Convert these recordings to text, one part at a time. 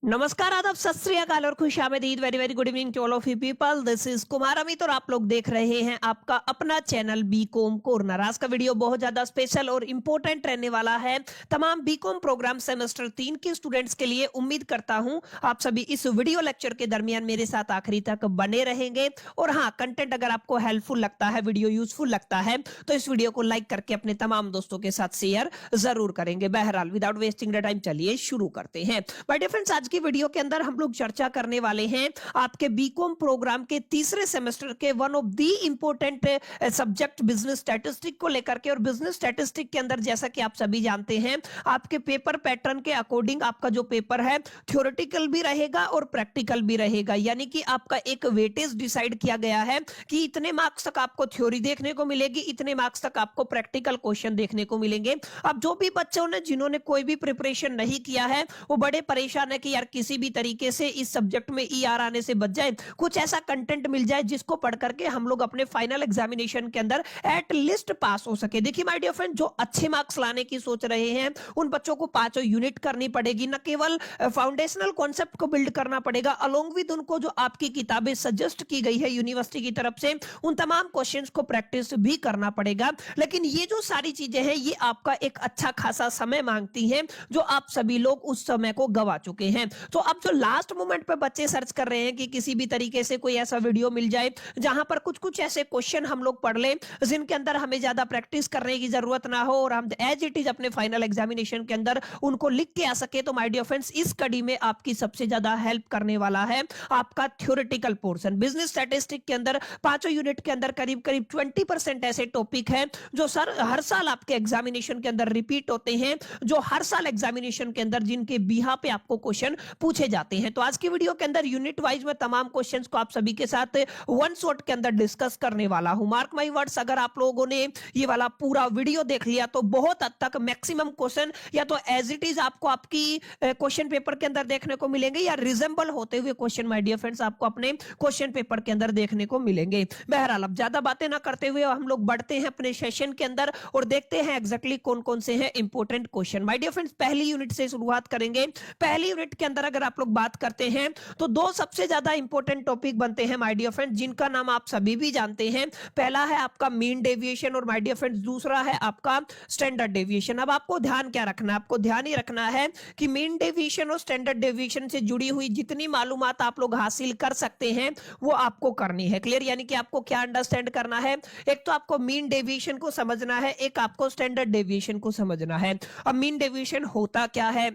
नमस्कार, आदाब, सत श्री अकाल और खुश आमदीद। Very very good evening to all of you people. This is Kumar Amit और आप लोग देख रहे हैं आपका अपना चैनल बीकॉम कॉर्नर। आज का वीडियो बहुत ज्यादा स्पेशल और इंपॉर्टेंट रहने वाला है तमाम बीकॉम प्रोग्राम सेमेस्टर 3 के स्टूडेंट्स के लिए। उम्मीद करता हूं आप सभी इस वीडियो लेक्चर के दरमियान मेरे साथ आखिरी तक बने रहेंगे। और हाँ, कंटेंट अगर आपको हेल्पफुल लगता है, वीडियो यूजफुल लगता है, तो इस वीडियो को लाइक करके अपने तमाम दोस्तों के साथ शेयर जरूर करेंगे। बहरहाल विदाउट वेस्टिंग द टाइम चलिए शुरू करते हैं। माय डियर फ्रेंड्स, आज की वीडियो के अंदर हम लोग चर्चा करने वाले हैं आपके बीकॉम प्रोग्राम के तीसरे सेमेस्टर के one of the important subject business statistic को लेकर के। और बिजनेस स्टैटिस्टिक के अंदर जैसा कि आप सभी जानते हैं, आपके पेपर पैटर्न के अकॉर्डिंग आपका जो पेपर है थ्योरेटिकल भी रहेगा और प्रैक्टिकल भी रहेगा। यानी कि आपका एक वेटेज डिसाइड किया गया है कि इतने मार्क्स तक आपको थ्योरी देखने को मिलेगी, इतने मार्क्स तक आपको प्रैक्टिकल क्वेश्चन देखने को मिलेंगे। अब जो भी बच्चों ने जिन्होंने कोई भी प्रिपरेशन नहीं किया है वो बड़े परेशान है कि यार किसी भी तरीके से इस सब्जेक्ट में ईआर आने से बच जाए, कुछ ऐसा कंटेंट मिल जाए जिसको पढ़ करके हम लोग अपने फाइनल एग्जामिनेशन के अंदर एट लिस्ट पास हो सके। देखिए माय डियर फ्रेंड, जो अच्छे मार्क्स लाने की सोच रहे हैं उन बच्चों को पांचों यूनिट करनी पड़ेगी। न केवल फाउंडेशनल कॉन्सेप्ट को बिल्ड करना पड़ेगा, अलोंग विद उनको जो आपकी किताबें सजेस्ट की गई है यूनिवर्सिटी की तरफ से उन तमाम क्वेश्चंस को प्रैक्टिस भी करना पड़ेगा। लेकिन ये जो सारी चीजें हैं ये आपका एक अच्छा खासा समय मांगती हैं, जो आप सभी लोग उस समय को गवा चुके हैं। तो अब जो लास्ट मोमेंट पे बच्चे सर्च कर रहे हैं कि किसी भी तरीके से कोई ऐसा वीडियो मिल जाए जहां पर कुछ कुछ ऐसे क्वेश्चन हम लोग पढ़ लें जिनके अंदर हमें ज्यादा प्रैक्टिस करने की जरूरत ना हो और हम एज इट इज अपने फाइनल एग्जामिनेशन के अंदर उनको लिख के आ सके, तो माय डियर फ्रेंड्स इस कड़ी में आपकी सबसे ज्यादा हेल्प करने वाला है आपका थ्योरेटिकल पोर्शन। बिजनेस स्टैटिस्टिक के अंदर पांचों यूनिट के अंदर करीब करीब 20% ऐसे टॉपिक हैं जो हर साल आपके एग्जामिनेशन के अंदर रिपीट होते हैं, जो हर साल एग्जामिनेशन के अंदर जिनके बिहा पे आपको क्वेश्चन पूछे जाते हैं। तो आज की वीडियो के अंदर यूनिट वाइज में तमाम क्वेश्चंस को आप सभी के साथ वन शॉट के अंदर डिस्कस करने वाला हूं। मार्क माय वर्ड्स, अगर आप लोगों ने ये वाला पूरा वीडियो देख लिया तो बहुत हद तक मैक्सिमम क्वेश्चन या तो एज इट इज आपको आपकी क्वेश्चन पेपर के अंदर देखने को मिलेंगे या रिजेंबल होते हुए क्वेश्चन माय डियर फ्रेंड्स आपको अपने क्वेश्चन पेपर के अंदर देखने को मिलेंगे। बहरहाल अब ज्यादा बातें ना करते हुए हम लोग बढ़ते हैं अपने सेशन के अंदर और देखते हैं एग्जैक्टली कौन कौन से हैं important question. My dear friends, पहली यूनिट से शुरुआत करेंगे। पहली यूनिट के अंदर अगर आप लोग बात करते हैं तो दो सबसे ज्यादा इंपॉर्टेंट टॉपिक बनते हैं माय डियर फ्रेंड्स, जिनका नाम आप सभी भी जानते हैं। पहला है आपका मीन डेविएशन और माय डियर फ्रेंड्स दूसरा है आपका स्टैंडर्ड डेविएशन। अब आपको ध्यान क्या रखना है? आपको ध्यान ही रखना है कि मीन डेविएशन और स्टैंडर्ड डेविएशन से जुड़ी हुई जितनी मालूमात आप लोग हासिल कर सकते हैं वो आपको करनी है। क्लियर? यानी कि आपको क्या अंडरस्टैंड करना है? एक तो आपको मीन डेविएशन को समझना है, एक आपको स्टैंडर्ड डेविएशन को समझना है। अब मीन डेविएशन होता क्या है,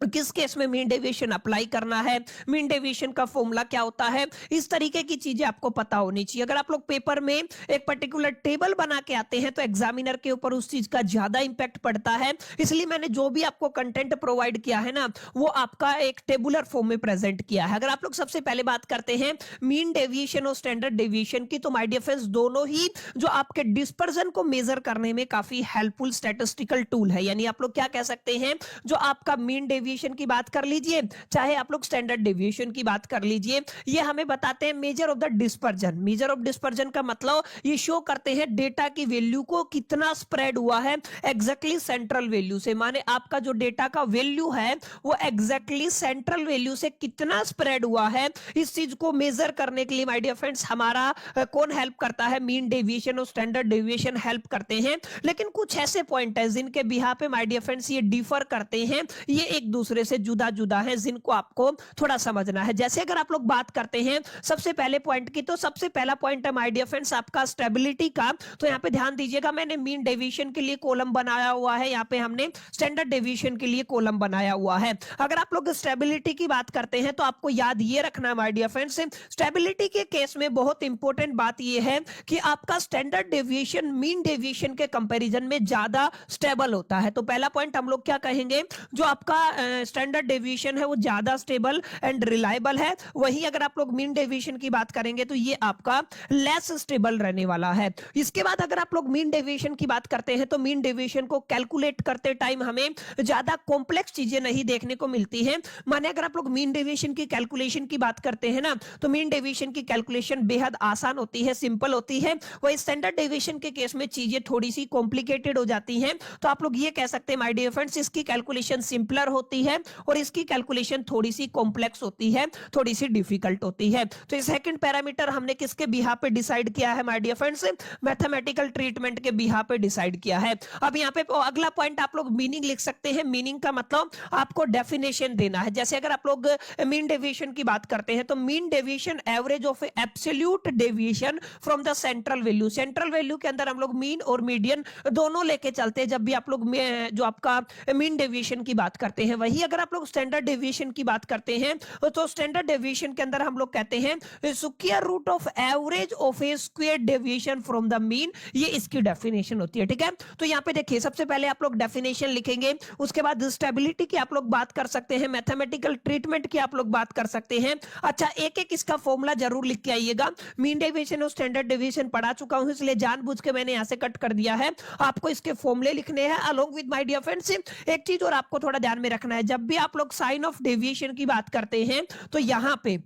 किस केस में मीन डेविएशन अप्लाई करना है, मीन डेविएशन का फॉर्मूला क्या होता है, इस तरीके की चीजें आपको पता होनी चाहिए। अगर आप लोग पेपर में एक पर्टिकुलर टेबल बना के आते हैं तो एग्जामिनर के ऊपर उस चीज का ज्यादा इंपैक्ट पड़ता है। इसलिए मैंने जो भी आपको कंटेंट प्रोवाइड किया है ना वो आपका एक टेबुलर फॉर्म में प्रेजेंट किया है। अगर आप लोग सबसे पहले बात करते हैं मीन डेविएशन और स्टैंडर्ड डेविएशन की, तो माय डियर फ्रेंड्स दोनों ही जो आपके डिस्पर्जन को मेजर करने में काफी हेल्पफुल स्टैटिस्टिकल टूल है। यानी आप लोग क्या कह सकते हैं, जो आपका मीन डेविएशन की बात कर लीजिए चाहे आप लोग स्टैंडर्ड डेविएशन की बात कर लीजिए, ये हमें बताते हैं measure of the dispersion. Major of dispersion का मतलब ये शो करते हैं डेटा की वैल्यू को कितना स्प्रेड हुआ है एग्जैक्टली सेंट्रल वैल्यू से। माने आपका जो डेटा का वैल्यू है वो एग्जैक्टली सेंट्रल वैल्यू से कितना स्प्रेड हुआ है, इस चीज को मेजर करने के लिए माय डियर फ्रेंड्स हमारा कौन हेल्प करता है? मीन डेविएशन और स्टैंडर्ड डेविएशन हेल्प करते हैं। लेकिन कुछ ऐसे पॉइंट है जिनके बिहा पे माय डियर फ्रेंड्स ये डिफर करते हैं, ये एक दूसरे से जुदा जुदा है, जिनको आपको थोड़ा समझना है। जैसे अगर आप लोग बात करते हैं सबसे पहले पॉइंट की, तो सबसे पहला पॉइंट है माय डियर फ्रेंड्स आपका स्टेबिलिटी का। तो यहां पे ध्यान दीजिएगा, मैंने मीन डेविएशन के लिए कॉलम बनाया हुआ है, यहां पे हमने स्टैंडर्ड डेविएशन के लिए कॉलम बनाया हुआ है। अगर आप लोग स्टेबिलिटी की बात करते हैं तो आपको याद ये रखना है माय डियर फ्रेंड्स, स्टेबिलिटी के केस में बहुत इंपॉर्टेंट बात ये है कि आपका स्टैंडर्ड डेविएशन मीन डेविएशन के कंपैरिजन में ज्यादा स्टेबल होता है। तो पहला पॉइंट हम लोग क्या कहेंगे, जो आपका स्टैंडर्ड डेविएशन है वो ज्यादा स्टेबल एंड रिलायबल है। वहीं अगर आप लोग मीन डेविएशन की बात करेंगे तो ये आपका लेस स्टेबल रहने वाला है। इसके बाद अगर आप लोग मीन डेविएशन की बात करते हैं तो मीन डेविएशन को कैलकुलेट करते टाइम हमें ज्यादा कॉम्प्लेक्स चीजें नहीं देखने को मिलती हैं। माने अगर आप लोग मीन डेविएशन की कैलकुलेशन की बात करते हैं ना तो मीन डेविएशन की कैलकुलेशन बेहद आसान होती है, सिंपल होती है। वही स्टैंडर्ड डेविएशन के केस में चीजें थोड़ी सी कॉम्प्लिकेटेड हो जाती हैं। तो आप लोग ये कह सकते हैं माय डियर फ्रेंड्स इसकी कैलकुलेशन सिंपलर होती होती है और इसकी कैलकुलेशन थोड़ी सी कॉम्प्लेक्स होती है, थोड़ी सी डिफिकल्ट होती है। तो ये सेकंड पैरामीटर हमने किसके बिहाफ पे डिसाइड किया है my dear friends? Mathematical treatment के बिहाफ पे डिसाइड किया है। अब यहाँ पे अगला पॉइंट आप लोग मीनिंग लिख सकते हैं। मीनिंग का मतलब आपको डेफिनेशन देना है। जैसे अगर आप लोग मीन डेविएशन की बात करते हैं तो mean deviation average of absolute deviation from the central value. Central value के अंदर हम लोग मीन और मीडियन दोनों लेके चलते हैं जब भी आप लोग जो आपका मीन डेविएशन की बात करते हैं। वही अगर आप लोग स्टैंडर्ड डेविएशन की बात करते हैं तो स्टैंडर्ड डेविएशन के अंदर हम लोग कहते हैं square root of average of a square deviation from the mean. ये इसकी डेफिनेशन होती है, ठीक है। तो यहाँ पे देखिए सबसे पहले आप लोग डेफिनेशन लिखेंगे, उसके बाद स्टेबिलिटी की आप लोग बात कर सकते हैं, मैथमेटिकल ट्रीटमेंट की आप लोग बात कर सकते हैं। अच्छा, एक एक इसका फॉर्मूला जरूर लिख के आइएगा। मीन डेविएशन और स्टैंडर्ड डेविएशन पढ़ा चुका हूं, इसलिए जानबूझ के मैंने यहां से कट कर दिया है। आपको इसके फॉर्मूले लिखने हैं along with my dear friends. एक चीज और आपको थोड़ा ध्यान में रखना है, जब भी आप लोग साइन ऑफ डेविएशन की बात करते हैं तो यहां पे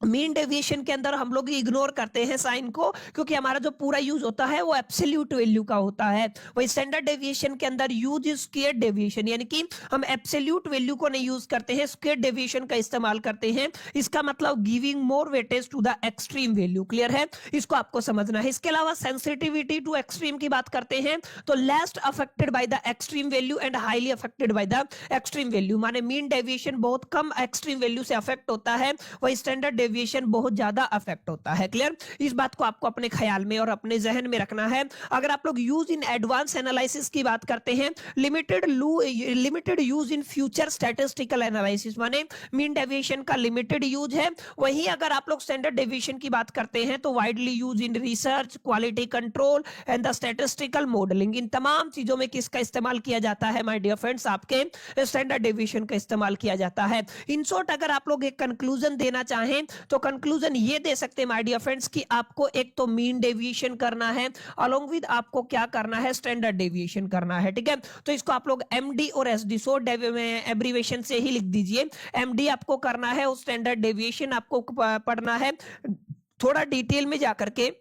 मीन डेविएशन के अंदर हम लोग इग्नोर करते हैं साइन को, क्योंकि हमारा जो पूरा यूज होता है वो एब्सोल्यूट वैल्यू का होता है। वही स्टैंडर्ड डेविएशन के अंदर यूज स्क्वायर डेविएशन, यानी कि हम एब्सोल्यूट वैल्यू को नहीं यूज करते हैं, स्क्वायर डेविएशन का इस्तेमाल करते हैं। इसका मतलब giving more weightage to the extreme value. Clear है? इसको आपको समझना है। इसके अलावा सेंसिटिविटी टू एक्सट्रीम की बात करते हैं तो least affected by the extreme value and highly affected by the extreme value. माने मीन डेविएशन बहुत कम एक्सट्रीम वैल्यू से अफेक्ट होता है, वही स्टैंडर्ड डेविएशन बहुत ज्यादा अफेक्ट होता है। क्लियर? इस बात को आपको अपने ख्याल में और अपने जहन में रखना है। अगर आप लोग यूज इन एडवांस एनालिसिस की बात करते हैं, limited use in future statistical analysis, माने मीन डेविएशन का लिमिटेड यूज है। वहीं अगर आप लोग स्टैंडर्ड डेविएशन की बात करते हैं तो widely used in research, quality control and the statistical modelling. इन तमाम चीजों में किसका इस्तेमाल किया जाता है माय डियर फ्रेंड्स? आपके स्टैंडर्ड डेविएशन का इस्तेमाल किया जाता है। इन शॉर्ट अगर आप लोग एक कंक्लूजन देना चाहें तो कंक्लूजन ये दे सकते हैं माय डियर फ्रेंड्स कि आपको एक तो मीन डेविएशन करना है, अलोंग विद आपको क्या करना है? स्टैंडर्ड डेविएशन करना है, ठीक है। तो इसको आप लोग एमडी और एसडी शॉर्ट एब्रीविएशन से ही लिख दीजिए। एमडी आपको करना है और स्टैंडर्ड डेविएशन आपको पढ़ना है। थोड़ा डिटेल में जाकर के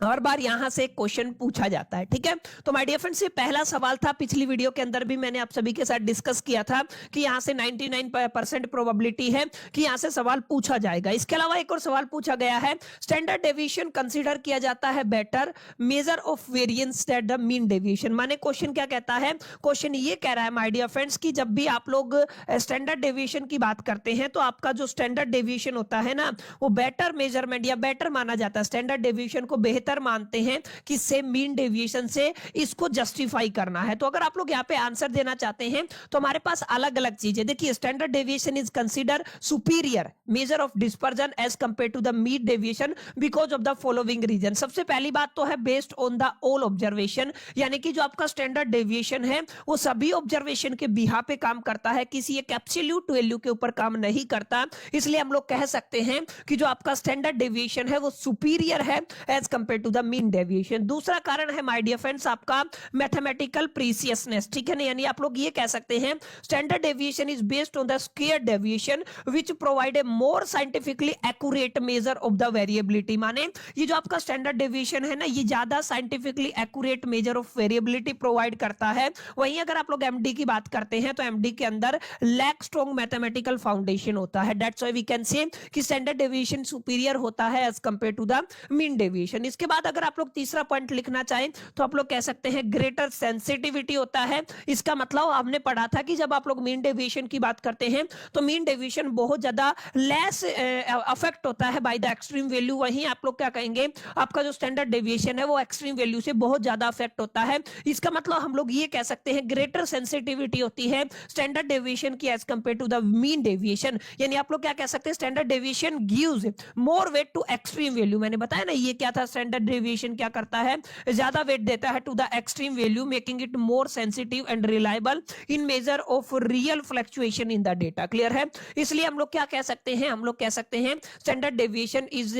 हर बार यहां से क्वेश्चन पूछा जाता है, ठीक है। तो माय डियर फ्रेंड्स, ये पहला सवाल था। पिछली वीडियो के अंदर भी मैंने आप सभी के साथ डिस्कस किया था कि यहां से 99% प्रोबेबिलिटी है कि यहां से सवाल पूछा जाएगा। इसके अलावा एक और सवाल पूछा गया है, स्टैंडर्ड डेविएशन कंसीडर किया जाता है better measure of variance that the mean deviation. माने क्वेश्चन क्या कहता है? क्वेश्चन ये कह रहा है माय डियर फ्रेंड्स कि जब भी आप लोग स्टैंडर्ड डेविएशन की बात करते हैं तो आपका जो स्टैंडर्ड डेविएशन होता है ना, वो बेटर मेजरमेंट या बेटर माना जाता है। स्टैंडर्ड डेविएशन को बेहतर मानते हैं किससे? मीन डेविएशन से। इसको जस्टिफाई करना है। तो अगर आप लोग यहाँ पे आंसर देना चाहते हैं तो हमारे पास अलग अलग चीजें देखिए। Standard deviation is consider superior measure of dispersion as compare to the mean deviation because of the following reason. सबसे पहली बात तो है based on the all observation, यानी कि जो आपका स्टैंडर्ड डेविएशन है वो सभी ऑब्जर्वेशन के बिहा पे काम करता है, किसी एक एब्सोल्यूट वैल्यू के ऊपर काम नहीं करता। इसलिए हम लोग कह सकते हैं कि जो आपका स्टैंडर्ड डेविएशन है वो सुपीरियर है as compare to the mean deviation. दूसरा कारण है माय डियर फ्रेंड्स आपका मैथमेटिकल प्रीसियसनेस, ठीक है ना। यानी आप लोग ये कह सकते हैं standard deviation is based on the square deviation which provide a more scientifically accurate measure of the variability. माने ये जो आपका स्टैंडर्ड डेविएशन है ना, ये ज्यादा scientifically accurate measure of variability provide करता है। वहीं अगर आप लोग एमडी की बात करते हैं तो एमडी के अंदर लैक स्ट्रॉन्ग मैथमेटिकल फाउंडेशन होता है। That's why we can say कि स्टैंडर्ड डेविएशन सुपीरियर होता है as compare to the mean deviation. इसके बाद अगर आप लोग तीसरा पॉइंट लिखना चाहें तो आप लोग कह सकते हैं ग्रेटर सेंसिटिविटी होता है। इसका मतलब हमने पढ़ा था कि जब आप लोग मीन डेविएशन की बात करते हैं तो मीन डेविएशन बहुत ज्यादा लेस अफेक्ट होता है बाय द एक्सट्रीम वैल्यू। वहीं आप लोग क्या कहेंगे, आपका जो स्टैंडर्ड डेविएशन है वो एक्सट्रीम वैल्यू से बहुत ज्यादा अफेक्ट होता है। इसका मतलब हम लोग ये कह सकते हैं ग्रेटर सेंसिटिविटी होती है स्टैंडर्ड डेविएशन की as compare to the mean deviation. यानी आप लोग क्या कह सकते हैं, standard deviation gives more weight to extreme value. मैंने बताया ना ये क्या था, स्टैंडर्ड डेविएशन क्या करता है, ज्यादा वेट देता है to the extreme value, making it more sensitive and reliable in measure of real fluctuation in the data. Clear है? इसलिए हम लोग क्या कह सकते हैं, हम लोग कह सकते हैं standard deviation is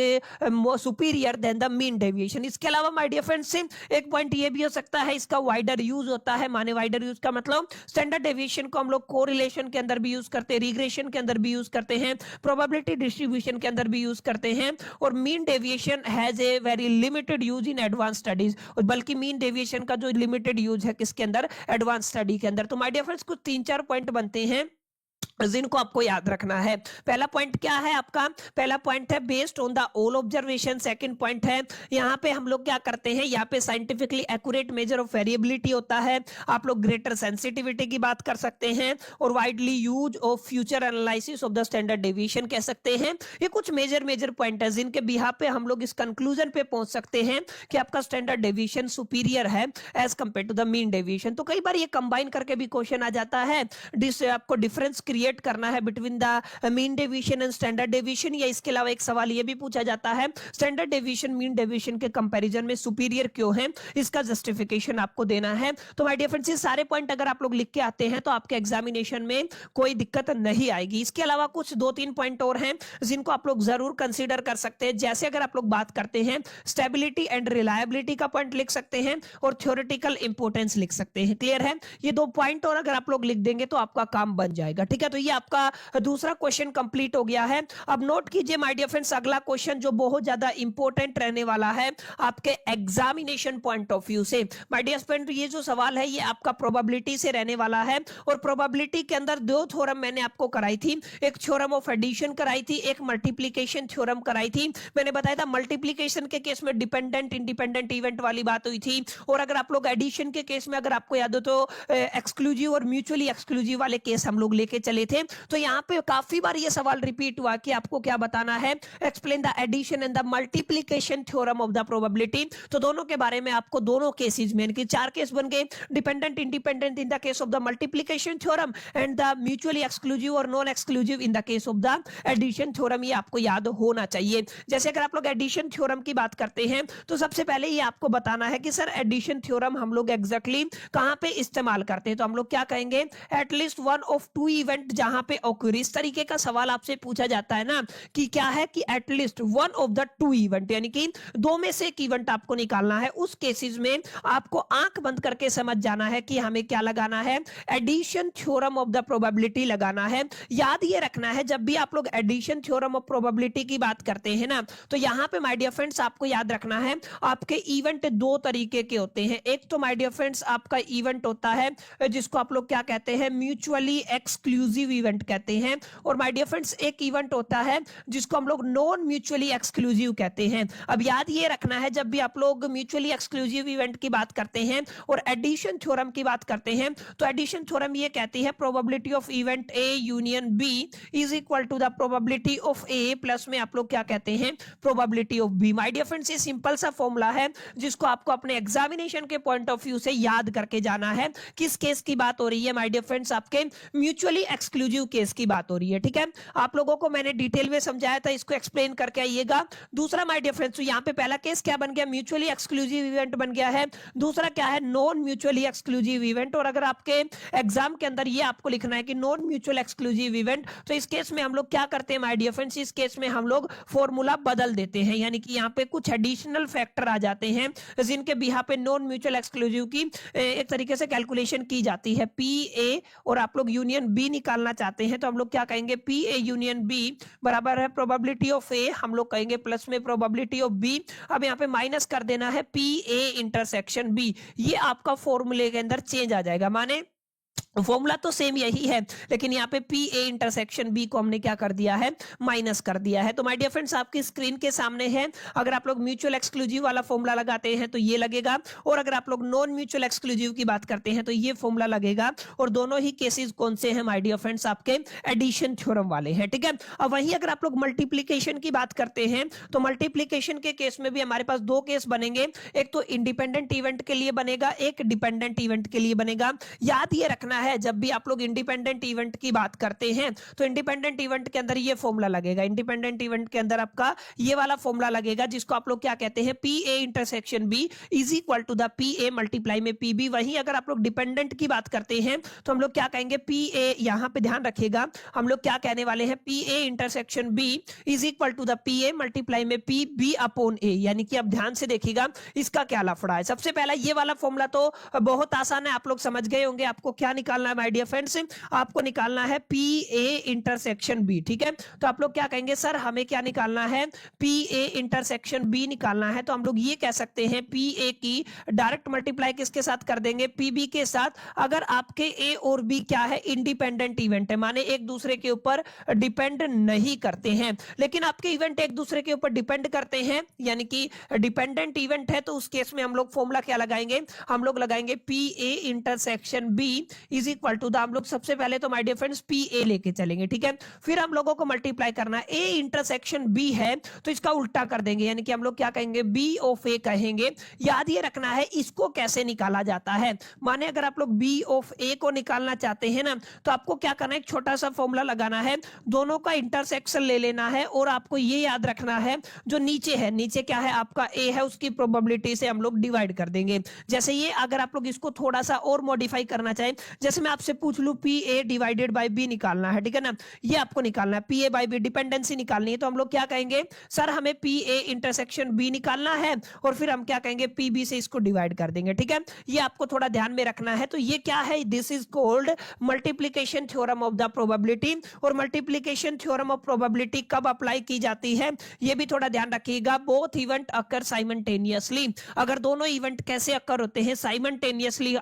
superior than the mean deviation. इसके अलावा माय डियर फ्रेंड्स एक पॉइंट ये भी हो सकता है, इसका वाइडर यूज होता है। माने वाइडर यूज का मतलब स्टैंडर्ड डेविएशन को हम लोग कोरिलेशन के अंदर भी यूज करते हैं, रिग्रेशन के अंदर भी यूज करते हैं, प्रोबेबिलिटी डिस्ट्रीब्यूशन के अंदर भी यूज करते हैं। और mean deviation has a very limited use in advance studies, बल्कि मीन डेविएशन का जो लिमिटेड यूज है किसके अंदर, एडवांस स्टडी के अंदर। तो माय डियर फ्रेंड्स कुछ 3-4 पॉइंट बनते हैं जिनको आपको याद रखना है। पहला पॉइंट क्या है आपका? पहला पॉइंट है based on the all observation. Second point है यहाँ पे हम लोग क्या करते हैं, यहाँ पे scientifically accurate measure of variability होता है। आप लोग ग्रेटर सेंसिटिविटी की बात कर सकते हैं और widely use of future analysis of the standard deviation कह सकते हैं। ये कुछ मेजर पॉइंट है जिनके बिहाफ पे हम लोग इस कंक्लूजन पे पहुंच सकते हैं कि आपका स्टैंडर्ड डेविएशन सुपीरियर है as compare to the mean deviation. तो कई बार ये कंबाइन करके भी क्वेश्चन आ जाता है, आपको डिफरेंस क्रिएट करना है between the mean deviation and standard deviation, या इसके अलावा एक सवाल ये भी पूछा जाता है स्टैंडर्ड डेविएशन मीन डेविएशन के कंपैरिजन में सुपीरियर क्यों है, इसका जस्टिफिकेशन आपको देना है। तो माय डियर फ्रेंड्स, ये सारे पॉइंट अगर आप लोग लिख के आते हैं तो आपके एग्जामिनेशन में कोई दिक्कत नहीं आएगी। इसके अलावा कुछ 2-3 पॉइंट और हैं जिनको आप लोग जरूर कंसीडर कर सकते हैं। जैसे अगर आप लोग बात करते हैं स्टेबिलिटी एंड रिलायबिलिटी का पॉइंट लिख सकते हैं और थ्योरेटिकल इंपोर्टेंस लिख सकते हैं। क्लियर है? ये 2 पॉइंट और अगर आप लोग लिख देंगे तो आपका काम बन जाएगा। ठीक है, तो ये आपका दूसरा क्वेश्चन कंप्लीट हो गया है। अब नोट कीजिए माय डियर फ्रेंड्स, अगला क्वेश्चन जो बहुत ज्यादा इंपॉर्टेंट रहने वाला है आपके एग्जामिनेशन पॉइंट ऑफ व्यू से। माय डियर फ्रेंड, ये जो सवाल है ये आपका प्रोबेबिलिटी से रहने वाला है और प्रोबेबिलिटी के अंदर 2 थ्योरम मैंने आपको कराई थी। एक थ्योरम ऑफ एडिशन कराई थी, एक मल्टीप्लिकेशन थ्योरम कराई थी। मैंने बताया था मल्टीप्लिकेशन के केस में डिपेंडेंट इंडिपेंडेंट इवेंट वाली बात हुई थी, और अगर आप लोग एडिशन के केस में अगर आपको याद हो तो एक्सक्लूसिव और म्यूचुअली एक्सक्लूसिव वाले केस हम लोग लेके चले थे। तो यहाँ पे काफी बार ये सवाल रिपीट हुआ कि आपको क्या बताना है, explain the addition and the multiplication theorem of the probability. तो दोनों के बारे में आपको दोनों केसेस में, यानी कि 4 केस बन गए, dependent independent in the case of the multiplication theorem and the mutually exclusive और non exclusive in the case of the addition theorem. ये आपको याद होना चाहिए। जैसे अगर आप लोग एडिशन थ्योरम की बात करते हैं तो सबसे पहले ये आपको बताना है कि सर एडिशन थ्योरम हम लोग एग्जैक्टली कहां पे इस्तेमाल करते हैं। तो हम लोग क्या कहेंगे, एटलीस्ट वन ऑफ 2 इवेंट जहां पे ऑक्यूर, इस तरीके का सवाल आपसे पूछा जाता है ना कि क्या है कि at least one of the 2 event, यानी कि 2 में से एक इवेंट आपको निकालना है। उस केसेस में आपको आंख बंद करके समझ जाना है कि हमें क्या लगाना है, addition theorem of the probability लगाना है। याद ये रखना है जब भी आप लोग एडिशन थ्योरम ऑफ प्रोबेबिलिटी की बात करते हैं ना, तो यहां पे माय डियर फ्रेंड्स आपको याद रखना है आपके इवेंट 2 तरीके के होते हैं। एक तो माय डियर फ्रेंड्स आपका इवेंट होता है जिसको आप लोग क्या कहते हैं, म्यूचुअली एक्सक्लूसिव इवेंट कहते हैं, और माय डियर फ्रेंड्स एक इवेंट होता है जिसको हम लोग नॉन म्यूचुअली एक्सक्लूसिव कहते हैं। अब याद ये रखना है जब भी आप लोग म्यूचुअली एक्सक्लूसिव इवेंट की बात करते हैं और एडिशन थ्योरम की बात करते हैं, तो एडिशन थ्योरम ये कहती है probability of event A union B is equal to the probability of A plus में आप लोग क्या कहते हैं, probability of B. My dear friends, ये सिंपल सा फॉर्मूला है जिसको आपको अपने एग्जामिनेशन के पॉइंट ऑफ व्यू से याद करके जाना है। किस केस की बात हो रही है माय डियर फ्रेंड्स, आपके म्यूचुअली एक्सक्लूसिव केस की बात हो रही है। ठीक है, आप लोगों को मैंने डिटेल में समझाया था, इसको एक्सप्लेन करके आइएगा। दूसरा माय डियर फ्रेंड्स, यहाँ पे पहला केस क्या बन गया, म्यूचुअली एक्सक्लूसिव इवेंट बन गया है। दूसरा क्या है, नॉन म्यूचुअली एक्सक्लूसिव इवेंट। और अगर आपके एग्जाम के अंदर ये आपको लिखना है कि नॉन म्यूचुअल एक्सक्लूसिव इवेंट, तो इस केस में हम लोग क्या करते हैं माय डियर फ्रेंड्स, इस केस में हम लोग फॉर्मूला बदल देते हैं, यानी कि यहाँ पे कुछ एडिशनल फैक्टर आ जाते हैं जिनके बिहाफ पे नॉन म्यूचुअल एक्सक्लूसिव की एक तरीके से कैलकुलेशन की जाती है। पी ए और आप लोग यूनियन बी निकालना चाहते हैं तो हम लोग क्या कहेंगे, पी ए यूनियन बी बराबर है प्रोबेबिलिटी ऑफ ए, हम लोग कहेंगे प्लस में प्रोबेबिलिटी ऑफ बी। अब यहाँ पे माइनस कर देना है पी ए इंटरसेक्शन बी। ये आपका फॉर्मूले के अंदर चेंज आ जाएगा, माने फॉर्मूला तो सेम यही है लेकिन यहाँ पे पी ए इंटरसेक्शन बी को हमने क्या कर दिया है, माइनस कर दिया है। तो माय डियर फ्रेंड्स, आपकी स्क्रीन के सामने है, अगर आप लोग म्यूचुअल एक्सक्लूसिव वाला फॉर्मूला लगाते हैं तो ये लगेगा, और अगर आप लोग नॉन म्यूचुअल एक्सक्लूसिव की बात करते हैं तो ये फॉर्मूला लगेगा। और दोनों ही केसेस कौन से हैं माय डियर फ्रेंड्स, आपके एडिशन थ्योरम वाले हैं। ठीक है, अब वहीं अगर आप लोग मल्टीप्लीकेशन की बात करते हैं तो मल्टीप्लीकेशन के केस में भी हमारे पास 2 केस बनेंगे, एक तो इंडिपेंडेंट इवेंट के लिए बनेगा, एक डिपेंडेंट इवेंट के लिए बनेगा। याद ये रखना है जब भी आप लोग इंडिपेंडेंट इवेंट की बात करते हैं तो इंडिपेंडेंट इवेंट के अंदर ये फॉर्मूला लगेगा, इंडिपेंडेंट इवेंट के अंदर आपका ये वाला फॉर्मूला लगेगा जिसको आप लोग क्या कहते हैं, P A intersection B is equal to the P A multiply में पी बी। वहीं अगर आप लोग डिपेंडेंट की बात करते हैं तो हम लोग क्या कहेंगे, पी ए, यहां पे ध्यान रखिएगा हम लोग क्या कहने वाले हैं, P A intersection B is equal to the P A multiply में पी बी अपॉन ए। यानी कि अब ध्यान से देखिएगा इसका क्या लफड़ा है। सबसे पहला ये वाला फॉर्मूला तो बहुत आसान है, आप लोग समझ गए होंगे, आपको क्या निकालना है माय डियर फ्रेंड्स, आपको निकालना है पी ए इंटरसेक्शन बी। ठीक है, तो आप लोग क्या कहेंगे, सर हमें क्या निकालना है, पी ए इंटरसेक्शन बी निकालना है। तो हम लोग ये कह सकते हैं पी ए की डायरेक्ट मल्टीप्लाई किसके साथ कर देंगे, पी बी के साथ। अगर आपके ए और बी क्या है, इंडिपेंडेंट इवेंट है, माने एक दूसरे के ऊपर डिपेंड नहीं करते हैं, लेकिन आपके इवेंट एक दूसरे के ऊपर डिपेंड करते हैं, यानी कि डिपेंडेंट इवेंट है, तो उस केस में हम लोग फॉर्मूला क्या लगाएंगे, हम लोग लगाएंगे P A intersection B is equal to the, हम लोग सबसे पहले तो my dear friends P A लेके चलेंगे। ठीक है, फिर हम लोगों को मल्टीप्लाई करना है, ए इंटरसेक्शन बी है तो इसका उल्टा कर देंगे, यानी कि हम लोग क्या कहेंगे, बी ऑफ ए कहेंगे। याद ये रखना है इसको कैसे निकाला जाता है, माने अगर आप लोग बी ऑफ ए को निकालना चाहते हैं ना, तो आपको क्या करना है, एक छोटा सा फॉर्मूला लगाना है, दोनों का इंटरसेक्शन ले लेना है, और आपको ये याद रखना है जो नीचे है, नीचे क्या है आपका ए है, उसकी प्रोबेबिलिटी से हम लोग डिवाइड कर देंगे। जैसे ये अगर आप लोग इसको थोड़ा सा और मॉडिफाई करना चाहें, जैसे मैं आपसे पूछ लूं P A divided by B निकालना है, ठीक है ना, ये आपको निकालना है, P A by B dependency निकालनी है, तो हम लोग क्या कहेंगे, सर हमें पी ए इंटरसेक्शन बी निकालना है, और फिर हम क्या कहेंगे, पी बी से इसको डिवाइड कर देंगे। ठीक है, ये आपको थोड़ा ध्यान में रखना है। तो ये क्या है, this is called multiplication theorem of the probability. और मल्टीप्लिकेशन थ्योरम ऑफ प्रोबेबिलिटी कब अप्लाई की जाती है, ये भी थोड़ा ध्यान रखिएगा, बोथ इवेंट अकर साइमल्टेनियसली। अगर दोनों इवेंट कैसे अकर होते हैं, साइमल्टेनियसली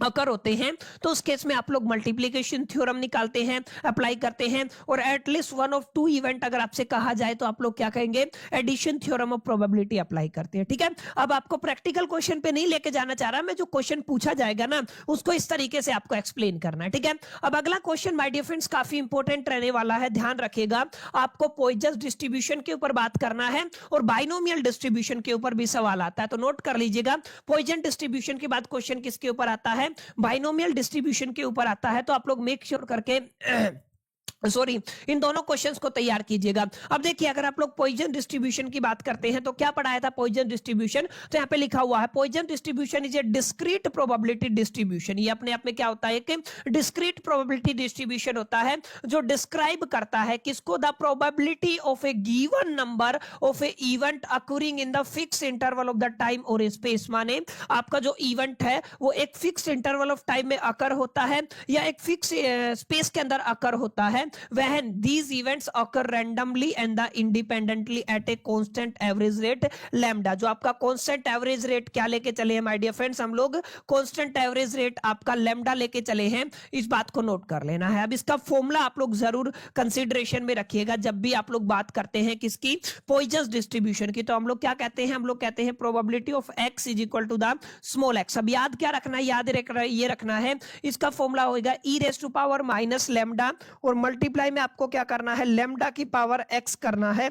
अकर होते हैं, तो उस केस में आप लोग मल्टीप्लिकेशन थ्योरम निकालते हैं, अप्लाई करते हैं, और at least one of two event अगर आपसे कहा जाए तो आप लोग क्या कहेंगे, addition theorem of probability apply करते हैं। ठीक है, अब आपको प्रैक्टिकल क्वेश्चन पे नहीं लेके जाना चाह रहा मैं, जो क्वेश्चन पूछा जाएगा ना उसको इस तरीके से आपको एक्सप्लेन करना है। ठीक है, अब अगला क्वेश्चन माय डियर फ्रेंड्स काफी इंपॉर्टेंट रहने वाला है, ध्यान रखिएगा। आपको पॉइजन डिस्ट्रीब्यूशन के ऊपर बात करना है, और बाइनोमियल डिस्ट्रीब्यूशन के ऊपर भी सवाल आता है, तो नोट कर लीजिएगा। पॉइजन डिस्ट्रीब्यूशन के बाद क्वेश्चन किसके ऊपर आता है, बाइनोमियल डिस्ट्रीब्यूशन के ऊपर आता है। तो आप लोग मेक श्योर करके सॉरी इन दोनों क्वेश्चंस को तैयार कीजिएगा। अब देखिए अगर आप लोग पॉइजन डिस्ट्रीब्यूशन की बात करते हैं तो क्या पढ़ाया था पॉइजन डिस्ट्रीब्यूशन, तो यहाँ पे लिखा हुआ है poison distribution is a discrete probability distribution. ये अपने आप में क्या होता है कि डिस्क्रीट प्रोबेबिलिटी डिस्ट्रीब्यूशन होता है जो डिस्क्राइब करता है किसको, the probability of A given number of A event occurring in the fix interval of the time और स्पेस। माने आपका जो इवेंट है वो एक फिक्स इंटरवल ऑफ टाइम में अकर होता है या एक फिक्स स्पेस के अंदर अकर होता है, when these events occur randomly and the independently at a constant average rate lambda। जो आपका constant average rate क्या लेके चले हैं माय डियर फ्रेंड्स, हम लोग constant average rate आपका lambda लेके चले हैं, इस बात को नोट कर लेना है। अब इसका फॉर्मूला आप लोग जरूर कंसीडरेशन में रखिएगा जब भी आप लोग बात करते हैं किसकी, पॉइजन डिस्ट्रीब्यूशन की। तो हम लोग क्या कहते हैं, हम लोग कहते हैं probability of x is equal to the small x। अब याद क्या रखना है, याद ये रखना है इसका फॉर्मूला होगा e raise to power minus lambda, और मल्टीप्लाई में आपको क्या करना है, लैम्डा की पावर x करना है,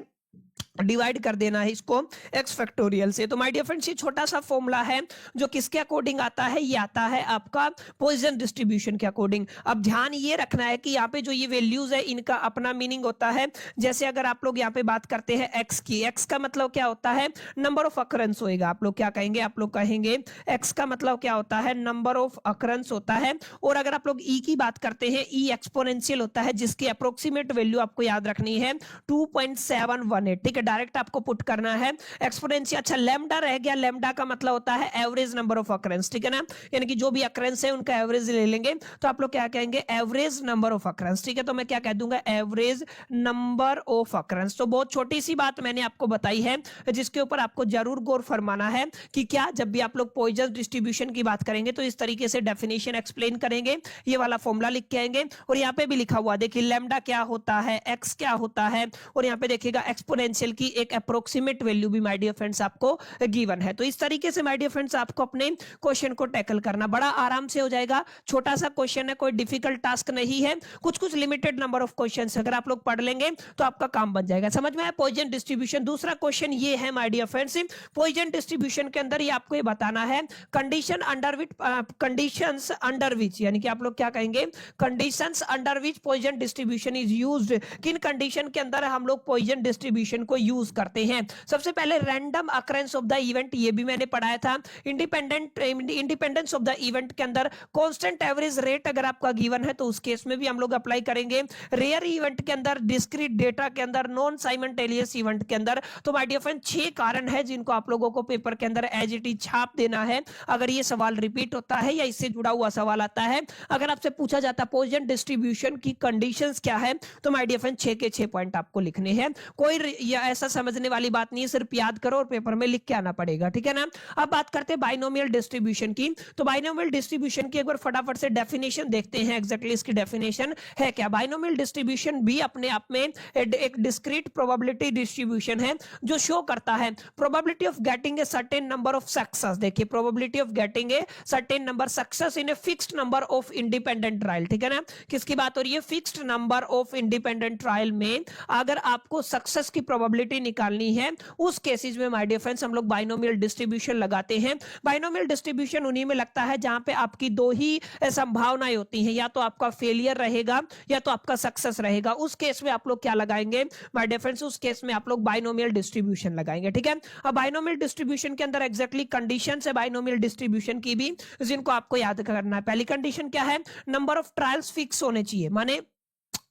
डिवाइड कर देना है इसको x फैक्टोरियल से। तो माय डियर फ्रेंड्स ये छोटा सा फॉर्मूला है जो किसके अकॉर्डिंग आता है, ये आता है आपका पॉइजन डिस्ट्रीब्यूशन के अकॉर्डिंग। अब ध्यान ये रखना है कि यहाँ पे जो ये वैल्यूज है इनका अपना मीनिंग होता है। जैसे अगर आप लोग यहाँ पे बात करते हैं x की, x का मतलब क्या होता है, नंबर ऑफ अकरेंस होएगा। आप लोग क्या कहेंगे, आप लोग कहेंगे x का मतलब क्या होता है, नंबर ऑफ अकरेंस होता है। और अगर आप लोग e की बात करते हैं, e एक्सपोनेंशियल होता है जिसकी अप्रोक्सीमेट वैल्यू आपको याद रखनी है 2.718। ठीक है, डायरेक्ट आपको पुट करना है एक्सपोनेंशियल। अच्छा लैम्डा रह गया, लैम्डा का मतलब होता है एवरेज नंबर ऑफ अकरेंस। ठीक है ना, यानी कि जो भी अकरेंस है उनका एवरेज ले लेंगे, तो आप लोग क्या कहेंगे, एवरेज नंबर ऑफ अकरेंस। ठीक है, तो मैं क्या कह दूंगा, एवरेज नंबर ऑफ अकरेंस। तो बहुत छोटी सी बात मैंने आपको बताई है जिसके ऊपर आपको जरूर गौर फरमाना है कि क्या जब भी आप लोग पॉइजन डिस्ट्रीब्यूशन की बात करेंगे तो इस तरीके से डेफिनेशन एक्सप्लेन करेंगे, ये वाला फॉर्मूला लिख के आएंगे। और यहाँ पे भी लिखा हुआ देखिए लैम्डा क्या होता है, एक्स क्या होता है, और यहाँ पे देखिएगा एक्सपोनेंशियल की एक अप्रोक्सीमेट वैल्यू भी माय डियर फ्रेंड्स आपको गिवन है। तो इस तरीके से माय डियर फ्रेंड्स आपको अपने क्वेश्चन को टैकल करना बड़ा आराम से हो जाएगा। छोटा सा क्वेश्चन है, कोई डिफिकल्ट टास्क नहीं है, कुछ लिमिटेड नंबर ऑफ क्वेश्चंस अगर आप लोग पढ़ लेंगे तो आपका काम बन जाएगा। समझ में आया पॉइजन डिस्ट्रीब्यूशन। दूसरा क्वेश्चन ये है my dear friends, Poisson distribution के अंदर ये आपको ये बताना है condition under which, conditions under which, यानी कि आप लोग क्या कहेंगे, conditions under which Poisson distribution is used. किन कंडीशन के अंदर हम लोग पॉइजन डिस्ट्रीब्यूशन को यूज करते हैं। सबसे पहले random occurrence of the event, ये भी मैंने पढ़ाया था। इंडिपेंडेंस ऑफ द इवेंट के अंदर कांस्टेंट एवरेज रेट अगर आपका गिवन है तो उस केस में भी हम लोग अप्लाई करेंगे। रेयर इवेंट के अंदर, डिस्क्रीट डेटा के अंदर, नॉन साइमल्टेनियस इवेंट के अंदर। तो माय डियर फ्रेंड 6 कारण है जिनको आप लोगों को पेपर के अंदर एज इट इज छाप देना है अगर ये सवाल रिपीट होता है या इससे जुड़ा हुआ सवाल आता है। अगर आपसे पूछा जाता है पॉइजन डिस्ट्रीब्यूशन की कंडीशंस क्या है, तो माय डियर फ्रेंड 6 के 6 पॉइंट आपको लिखने हैं। कोई ऐसा समझने वाली बात नहीं है, सिर्फ याद करो और पेपर में लिख के आना पड़ेगा, ठीक है ना। अब बात करते हैं बाइनोमियल डिस्ट्रीब्यूशन की। तो बाइनोमियल डिस्ट्रीब्यूशन की एक बार फटाफट से डेफिनेशन देखते हैं। एग्जैक्टली इसकी डेफिनेशन है क्या? बाइनोमियल डिस्ट्रीब्यूशन भी अपने आप में एक डिस्क्रीट प्रोबेबिलिटी डिस्ट्रीब्यूशन है जो शो करता है probability of getting a certain number of success. देखिए, probability of getting a certain number success in a fixed number of independent trial, ठीक है ना। किसकी बात हो रही है? Fixed number of independent trial में अगर आपको सक्सेस की प्रोबेबिलिटी निकालनी है उस केसेस में माय डियर फ्रेंड्स हम लोग बाइनोमियल डिस्ट्रीब्यूशन लगाते हैं। बाइनोमियल डिस्ट्रीब्यूशन उन्हीं में लगता है जहां पे आपकी दो ही संभावनाएं होती हैं, या तो आपका फेलियर रहेगा या तो आपका सक्सेस रहेगा। उस केस में आप लोग क्या लगाएंगे माय डियर फ्रेंड्स? उस केस में आप लोग बाइनोमियल डिस्ट्रीब्यूशन लगाएंगे, ठीक है। अब बाइनोमियल डिस्ट्रीब्यूशन के अंदर एग्जैक्टली कंडीशंस है बाइनोमियल डिस्ट्रीब्यूशन की भी, जिनको आपको याद करना है। पहली कंडीशन क्या है? नंबर ऑफ ट्रायल्स फिक्स होने चाहिए। माने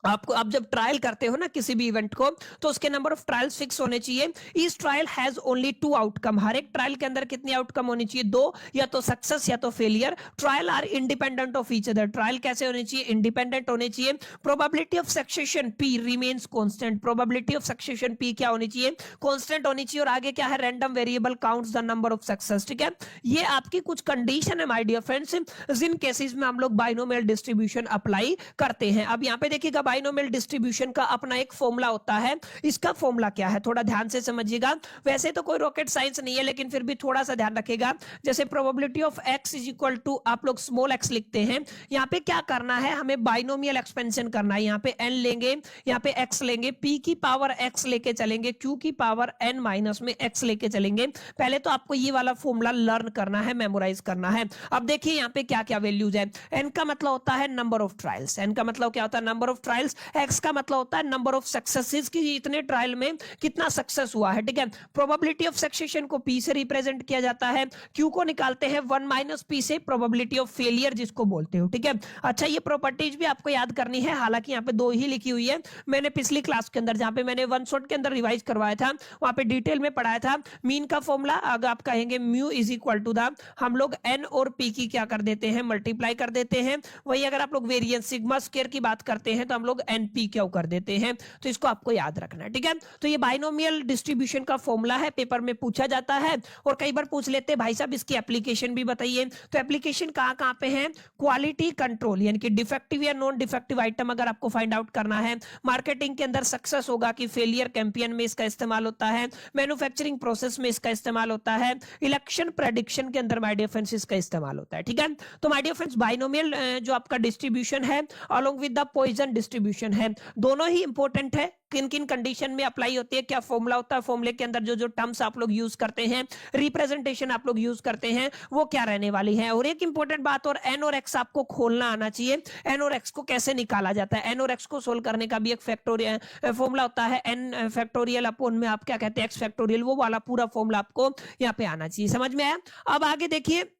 आपको, आप जब ट्रायल करते हो ना किसी भी इवेंट को, तो उसके नंबर ऑफ ट्रायल्स फिक्स होने चाहिए। Each trial has only 2 outcome. हर एक ट्रायल के अंदर कितनी आउटकम होनी चाहिए? 2, या तो सक्सेस या तो failure. Trial are independent of each other. Trial कैसे होने चाहिए? इंडिपेंडेंट होने चाहिए। Probability of succession P remains constant. Probability of succession P क्या होनी चाहिए? कांस्टेंट होनी चाहिए। और आगे क्या है? Random variable counts the number of success, ठीक है। ये आपकी कुछ कंडीशन है माय डियर फ्रेंड्स, जिन केसेस में हम लोग बाइनोमियल डिस्ट्रीब्यूशन अप्लाई करते हैं। अब यहां पे देखिएगा बाइनोमियल डिस्ट्रीब्यूशन का अपना एक फॉर्मूला होता है। इसका फॉर्मूला क्या है? थोड़ा ध्यान से समझिएगा। वैसे तो कोई रॉकेट साइंस नहीं है, लेकिन फिर भी थोड़ा सा ध्यान रखिएगा। जैसे probability of x is equal to, आप लोग स्मॉल x लिखते हैं। यहां पे क्या करना है? हमें बाइनोमियल एक्सपेंशन करना है। यहां पे n लेंगे, यहां पे x लेंगे, p की पावर x लेके चलेंगे, q की पावर n माइनस में x लेके चलेंगे। पहले तो आपको ये वाला फॉर्मूला लर्न करना है, मेमोराइज करना है। अब देखिए यहां पे क्या क्या वैल्यूज है। n का मतलब होता है नंबर ऑफ ट्रायल्स। n का मतलब क्या होता है? Number of trials. x का मतलब होता है नंबर ऑफ सक्सेसेस की, इतने ट्रायल में कितना सक्सेस हुआ है, ठीक है। प्रोबेबिलिटी ऑफ सक्सेशन को p से रिप्रेजेंट किया जाता है। q को निकालते हैं 1 माइनस p से, प्रोबेबिलिटी ऑफ फेलियर जिसको बोलते हो, ठीक है। अच्छा, ये प्रॉपर्टीज भी आपको याद करनी है। हालांकि यहाँ पे 2 ही लिखी हुई है। मैंने पिछली क्लास के अंदर, जहां पे मैंने वन शॉट के अंदर रिवाइज करवाया था, वहां पे डिटेल में पढ़ाया था। मीन का फॉर्मूला अगर आप कहेंगे mu is equal to the, हम लोग n और p की क्या कर देते हैं? मल्टीप्लाई कर देते हैं। वही अगर आप लोग वेरिएंस सिग्मा स्क्वायर की बात करते हैं तो हम लोग np क्यों कर देते हैं। तो इसको आपको याद रखना है, ठीक है। तो ये बाइनोमियल डिस्ट्रीब्यूशन का फॉर्मूला है, पेपर में पूछा जाता है। और कई बार पूछ लेते हैं भाई साहब इसकी एप्लीकेशन भी बताइए। तो एप्लीकेशन कहां पे है? क्वालिटी कंट्रोल, यानी कि डिफेक्टिव या नॉन डिफेक्टिव आइटम अगर आपको फाइंड आउट करना है। मार्केटिंग के अंदर सक्सेस होगा कि फेलियर, कैंपेन में इसका इस्तेमाल होता है। मैन्युफैक्चरिंग प्रोसेस में इसका इस्तेमाल होता है। इलेक्शन प्रेडिक्शन के अंदर माय डियर फ्रेंड्स इसका इस्तेमाल होता है, ठीक है। तो माय डियर फ्रेंड्स बाइनोमियल जो आपका डिस्ट्रीब्यूशन है along with the Poisson distribution है, दोनों ही इंपॉर्टेंट है। किन किन कंडीशन में अप्लाई होती है, क्या फॉर्मूला होता है, फॉर्मूले के अंदर जो जो टर्म्स आप लोग यूज करते हैं, रिप्रेजेंटेशन आप लोग यूज करते हैं, वो क्या रहने वाली है। और एक इंपॉर्टेंट बात, और एन और एक्स आपको खोलना आना चाहिए। एन और एक्स को कैसे निकाला जाता है? एन और एक्स को सोल्व करने का भी एक फैक्टोरियल फॉर्मूला होता है। एन फैक्टोरियल अपॉन में आप क्या कहते हैं? X factorial. वो वाला पूरा फॉर्मूला आपको यहाँ पे आना चाहिए। समझ में आया? अब आगे देखिए,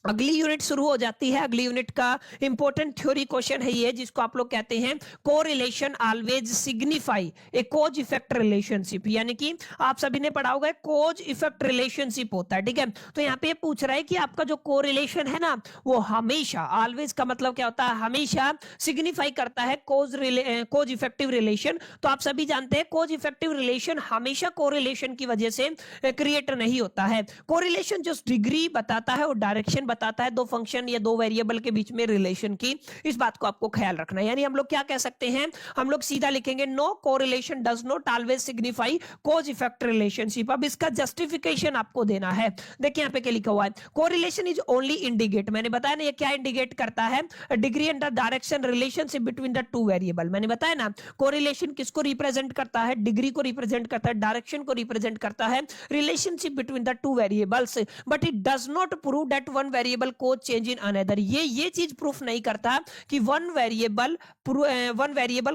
अगली यूनिट शुरू हो जाती है। अगली यूनिट का इंपॉर्टेंट थ्योरी क्वेश्चन है ये, जिसको आप लोग कहते हैं कोरिलेशन ऑलवेज सिग्निफाई ए कॉज इफेक्ट रिलेशनशिप। यानी कि आप सभी ने पढ़ा होगा कॉज इफेक्ट रिलेशनशिप होता है, ठीक है। तो यहाँ पे पूछ रहा है कि आपका जो कोरिलेशन है ना, वो हमेशा, ऑलवेज का मतलब क्या होता है? हमेशा सिग्निफाई करता है कॉज इफेक्टिव रिलेशन। तो आप सभी जानते हैं कॉज इफेक्टिव रिलेशन हमेशा कोरिलेशन की वजह से क्रिएट नहीं होता है। कोरिलेशन जो डिग्री बताता है और डायरेक्शन बताता है, 2 फंक्शन या 2 वेरिएबल के बीच में रिलेशन की। इस बात को आपको ख्याल रखना है। यानी हम लोग क्या कह सकते हैं? हम लोग सीधा लिखेंगे no correlation does not always signify cause effect relationship. अब इसका जस्टिफिकेशन आपको देना है। देखिए यहाँ पे क्या लिखा हुआ है, कोरिलेशन इज ओनली इंडिकेट। मैंने बताया ना ये क्या इंडिकेट करता है? Degree and the direction relationship between the 2 variable. मैंने बताया ना कोरिलेशन किसको रिप्रेजेंट करता है? डिग्री को रिप्रेजेंट करता है, डायरेक्शन को रिप्रेजेंट करता है, relationship between the 2 variables. But it does not prove that one variable cause change in another, ये चीज प्रूफ नहीं करता कि वन वेरिएबल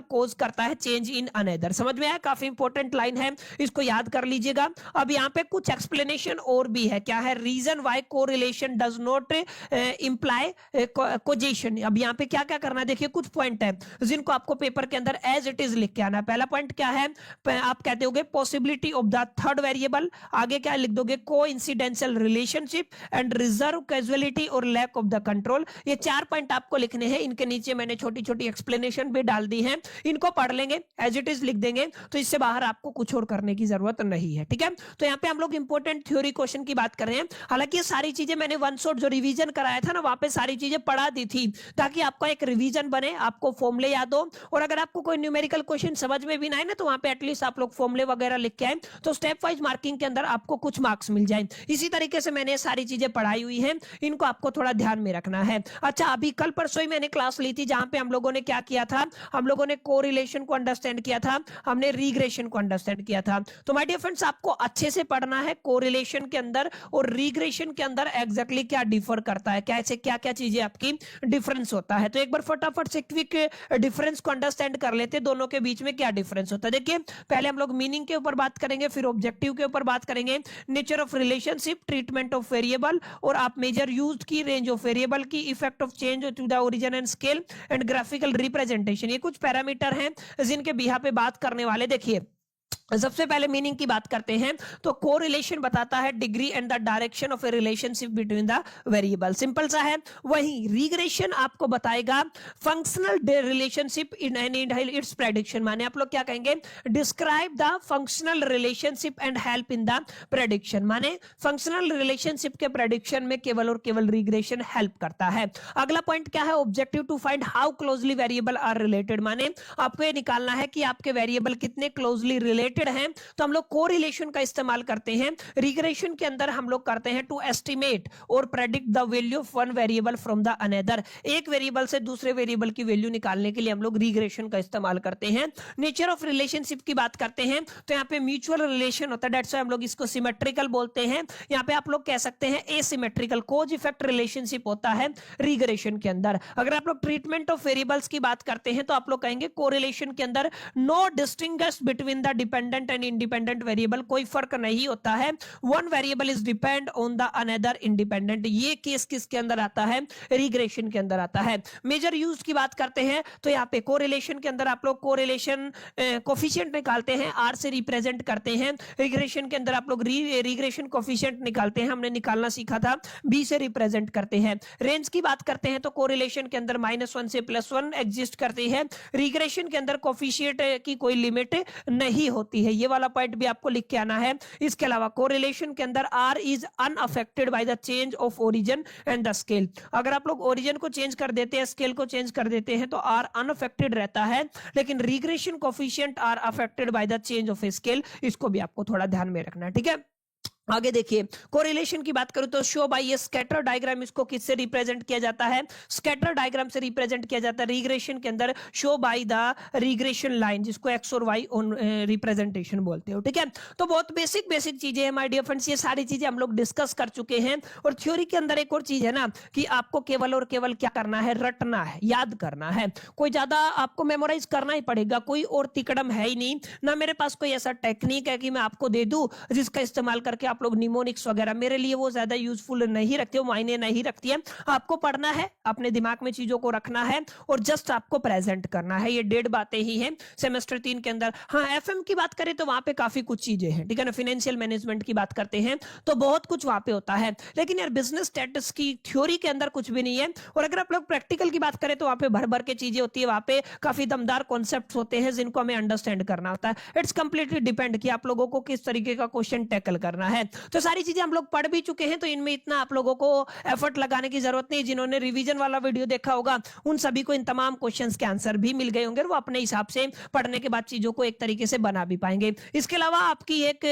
कोज करता है चेंज इन अनदर। समझ में आया? काफी इंपॉर्टेंट लाइन है, इसको याद कर लीजिएगा। अब यहाँ पे कुछ एक्सप्लेनेशन और भी है। क्या है? Reason why correlation does not imply causation. अब यहाँ पे क्या क्या करना है, देखिए कुछ पॉइंट है जिनको आपको पेपर के अंदर एज इट इज लिख के आना है। पहला पॉइंट क्या है, आप कहते होगे possibility of the third variable, आगे क्या लिख दोगे, कोइंसिडेंशियल रिलेशनशिप एंड रिजर्व कैजुअलिटी और लैक ऑफ द कंट्रोल। ये 4 पॉइंट आपको लिखने हैं, इनके नीचे मैंने छोटी छोटी एक्सप्लेनेशन भी डाल दी है, इनको पढ़ लेंगे, एज इट इज लिख देंगे, तो इससे बाहर आपको कुछ और करने की जरूरत नहीं है। ठीक है, तो यहाँ पे हम लोग इंपॉर्टेंट थ्योरी क्वेश्चन की बात कर रहे हैं। हालांकि ये सारी चीजें मैंने वन शॉट जो रिवीजन कराया था ना, वहां पे सारी चीजें पढ़ा दी थी, ताकि आपका एक रिवीजन बने, आपको फॉर्मूले याद हो, और अगर आपको कोई न्यूमेरिकल क्वेश्चन समझ में भी ना आए ना, तो वहां पे एटलीस्ट आप लोग फॉर्मूले वगैरह लिख के आए, तो स्टेप वाइज मार्किंग के अंदर आपको कुछ मार्क्स मिल जाए। इसी तरीके से मैंने सारी चीजें पढ़ाई हुई है, इनको आपको थोड़ा ध्यान में रखना है। अच्छा, अभी कल परसों ही मैंने क्लास ली थी, जहां पे हम लोगों ने क्या किया था, हम लोगों ने कोरिलेशन को अंडरस्टैंड किया था, हमने रीग्रेशन को अंडरस्टैंड किया था। तो माय डियर फ्रेंड्स, आपको अच्छे से पढ़ना है कोरिलेशन के अंदर और रीग्रेशन के अंदर एग्जैक्टली क्या डिफर करता है, कैसे क्या क्या चीजें आपकी डिफरेंस होता है। तो एक बार फटाफट से क्विक डिफरेंस को अंडरस्टैंड कर लेते हैं, दोनों के बीच में क्या डिफरेंस होता है। देखिए, पहले हम लोग मीनिंग के ऊपर बात करेंगे, फिर ऑब्जेक्टिव के ऊपर बात करेंगे, nature of relationship, treatment of variable, और आप मेजर यूज्ड की, रेंज ऑफ वेरिएबल की, effect of change to the origin and scale and graphical representation. ये कुछ पैरामीटर हैं जिनके बिहाफ पे बात करने वाले। देखिए, सबसे पहले मीनिंग की बात करते हैं, तो कोरिलेशन बताता है degree and the direction of A relationship between the variable, simple सा है। वहीं रिग्रेशन आपको बताएगा functional relationship in its prediction, माने आप लोग क्या कहेंगे, describe the functional relationship and help in the prediction, माने फंक्शनल रिलेशनशिप के प्रेडिक्शन में केवल और केवल रिग्रेशन हेल्प करता है। अगला पॉइंट क्या है, objective to find how closely variable are related, माने आपको ये निकालना है कि आपके वेरिएबल कितने क्लोजली रिलेटेड हैं, तो हम लोग कोरिलेशन का इस्तेमाल करते हैं। रिग्रेशन के अंदर हम लोग करते हैं टू एस्टिमेट और predict the value of one variable from the another, एक वेरिएबल से दूसरे वेरिएबल की वैल्यू निकालने के लिए हम लोग रिग्रेशन का इस्तेमाल करते हैं। नेचर ऑफ रिलेशनशिप की बात करते हैं, तो यहाँ पे म्यूचुअल रिलेशन होता है, दैट्स व्हाई हम लोग इसको सिमेट्रिकल बोलते हैं। यहाँ पे आप लोग कह सकते हैं एसिमेट्रिकल, कोज इफेक्ट रिलेशनशिप होता है रिग्रेशन के अंदर। अगर आप लोग ट्रीटमेंट ऑफ वेरिएबल्स की बात करते हैं, तो आप लोग कहेंगे कोरिलेशन के अंदर no distinguish between the dependent and independent variable, कोई फर्क नहीं होता है, one variable is depend on the another independent. ये केस किसके अंदर आता है, रिग्रेशन के अंदर आता है। मेजर यूज की बात करते हैं, तो यहाँ पे कोरिलेशन के अंदर आप लोग कोरिलेशन कोफिशिएंट निकालते हैं, आर से रिप्रेजेंट करते हैं। रिग्रेशन के अंदर आप लोग रिग्रेशन कोफिशिएंट निकालते हैं, हमने निकालना सीखा था, बी से रिप्रेजेंट करते हैं। रेंज की बात करते हैं, तो कोरिलेशन के अंदर -1 से +1 एग्जिस्ट करती है। रिग्रेशन के अंदर कोफिशिएंट की कोई लिमिट नहीं होती है, ये वाला पॉइंट भी आपको लिख के आना है। इसके अलावा कोरिलेशन के अंदर R is unaffected by the change of origin and the scale. अगर आप लोग ओरिजिन को चेंज कर देते हैं, स्केल को चेंज कर देते हैं, तो आर अनअफेक्टेड रहता है, लेकिन regression coefficient are affected by the change of scale, इसको भी आपको थोड़ा ध्यान में रखना है। ठीक है, आगे देखिए, कोरिलेशन की बात करूं तो शो बाय ये स्कैटर डायग्राम, इसको किससे रिप्रेजेंट किया जाता है, स्कैटर डायग्राम से रिप्रेजेंट किया जाता है। रिग्रेशन के अंदर show by the regression line, जिसको एक्स और वाई ऑन रिप्रेजेंटेशन बोलते हो। ठीक है, तो बहुत बेसिक चीजें हैं माय डियर फ्रेंड्स, ये सारी चीजें हम लोग डिस्कस कर चुके हैं। और थ्योरी के अंदर एक और चीज है ना, कि आपको केवल और केवल क्या करना है, रटना है, याद करना है, कोई ज्यादा आपको मेमोराइज करना ही पड़ेगा, कोई और तिकड़म है ही नहीं ना। मेरे पास कोई ऐसा टेक्निक है कि मैं आपको दे दूं जिसका इस्तेमाल करके आप लोग निमोनिक्स वगैरह, मेरे लिए वो ज्यादा यूजफुल नहीं रखते, वो मायने नहीं रखती है। आपको पढ़ना है, अपने दिमाग में चीजों को रखना है और जस्ट आपको प्रेजेंट करना है, ये 1.5 बातें ही हैं सेमेस्टर 3 के अंदर। हाँ, एफएम की बात करें तो वहां पे काफी कुछ चीजें हैं, ठीक है ना। फाइनेंशियल मैनेजमेंट की बात करते हैं तो बहुत कुछ वहां पे होता है, लेकिन यार बिजनेस स्टेटस की थ्योरी के अंदर कुछ भी नहीं है। और अगर आप लोग प्रैक्टिकल की बात करें तो वहां पे भर भर के चीजें होती है, वहां पे काफी दमदार कॉन्सेप्ट्स होते हैं जिनको हमें अंडरस्टैंड करना होता है। इट्स कंप्लीटली डिपेंड कि आप लोगों को किस तरीके का क्वेश्चन टैकल करना है। तो सारी चीजें हम लोग पढ़ भी चुके हैं, तो इनमें इतना आप लोगों को एफर्ट लगाने की जरूरत नहीं। जिन्होंने रिवीजन वाला वीडियो देखा होगा उन सभी को इन तमाम क्वेश्चंस के आंसर भी मिल गए होंगे, वो अपने हिसाब से पढ़ने के बाद चीजों को एक तरीके से बना भी पाएंगे। इसके अलावा आपकी एक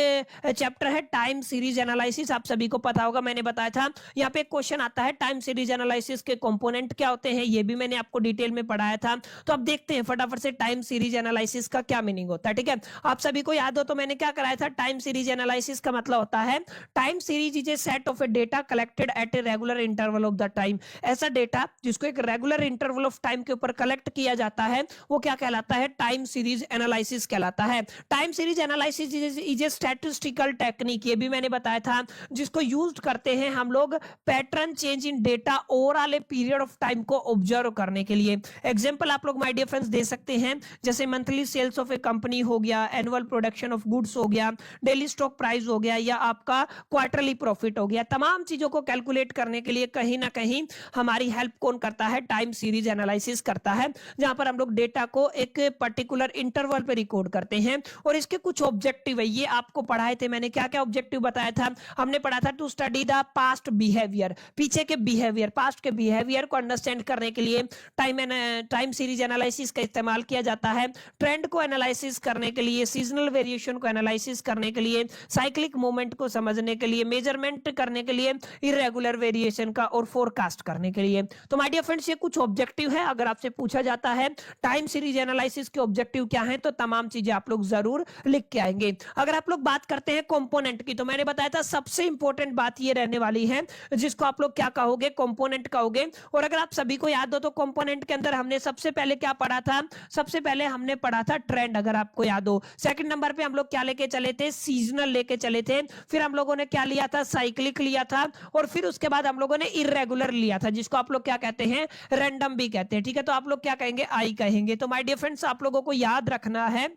चैप्टर है टाइम सीरीज एनालिसिस, आप सभी को पता होगा, मैंने बताया था यहाँ पे एक क्वेश्चन आता है टाइम सीरीज एनालिसिस के कंपोनेंट क्या होते हैं, ये भी मैंने आपको डिटेल में पढ़ाया था। तो अब देखते हैं फटाफट से टाइम सीरीज एनालिसिस का क्या मीनिंग होता है। ठीक है, आप सभी को याद हो तो मैंने क्या कराया था, टाइम सीरीज एनालिसिस का मतलब होता है time series is a set of A data collected at a regular interval of the time. ऐसा डेटा जिसको एक रेगुलर इंटरवल ऑफ टाइम के ऊपर कलेक्ट किया जाता है वो क्या कहलाता है, टाइम सीरीज एनालिसिस कहलाता है। Time series analysis is a statistical technique, ये भी मैंने बताया था, जिसको यूज करते हैं हम लोग pattern change in data overall a period of time को ऑब्जर्व करने के लिए। एग्जांपल आप लोग माय डियर फ्रेंड्स दे सकते हैं, जैसे monthly sales of a company हो गया, एनुअल प्रोडक्शन ऑफ गुड्स हो गया, डेली स्टॉक प्राइस हो गया, या आपका क्वार्टरली प्रॉफिट हो गया। तमाम चीजों को कैलकुलेट करने के लिए कहीं ना कहीं हमारी हेल्प कौन करता है, टाइम सीरीज एनालिसिस करता है, जहां पर हम लोग डेटा को एक पर्टिकुलर इंटरवल पे रिकॉर्ड करते हैं। और इसके कुछ ऑब्जेक्टिव है, ये आपको पढ़ाए थे मैंने, क्या क्या ऑब्जेक्टिव बताया था, हमने पढ़ा था to study the past behaviour, पीछे के बिहेवियर, पास्ट के बिहेवियर को अंडरस्टैंड करने के लिए टाइम सीरीज एनालिसिस का इस्तेमाल किया जाता है। ट्रेंड को एनालिसिस करने के लिए, सीजनल वेरिएशन को एनालिसिस करने के लिए, साइक्लिक मूवमेंट को समझने के लिए, मेजरमेंट करने के लिए, इरेगुलर वेरिएशन का, और फोरकास्ट करने के लिए। तो माय डियर फ्रेंड्स ये कुछ ऑब्जेक्टिव है, अगर आपसे पूछा जाता है टाइम सीरीज एनालिसिस के ऑब्जेक्टिव क्या है, तो तमाम चीजें आप लोग जरूर लिख के आएंगे। अगर आप लोग बात करते हैं कंपोनेंट की, तो मैंने बताया था सबसे इंपॉर्टेंट बात ये रहने वाली है, जिसको आप लोग क्या कहोगे, कंपोनेंट कहोगे। और अगर आप सभी को याद हो तो कंपोनेंट के अंदर हमने सबसे पहले क्या पढ़ा था, सबसे पहले हमने पढ़ा था ट्रेंड, अगर आपको याद हो। सेकंड नंबर पे हम लोग क्या लेके चले थे, सीजनल लेके चले थे। फिर हम लोगों ने क्या लिया था, साइक्लिक लिया था। और फिर उसके बाद हम लोगों ने इरेगुलर लिया था, जिसको आप लोग क्या कहते हैं, रैंडम भी कहते हैं। ठीक है, तो आप लोग क्या कहेंगे, आई कहेंगे। तो माय डियर फ्रेंड्स आप लोगों को याद रखना है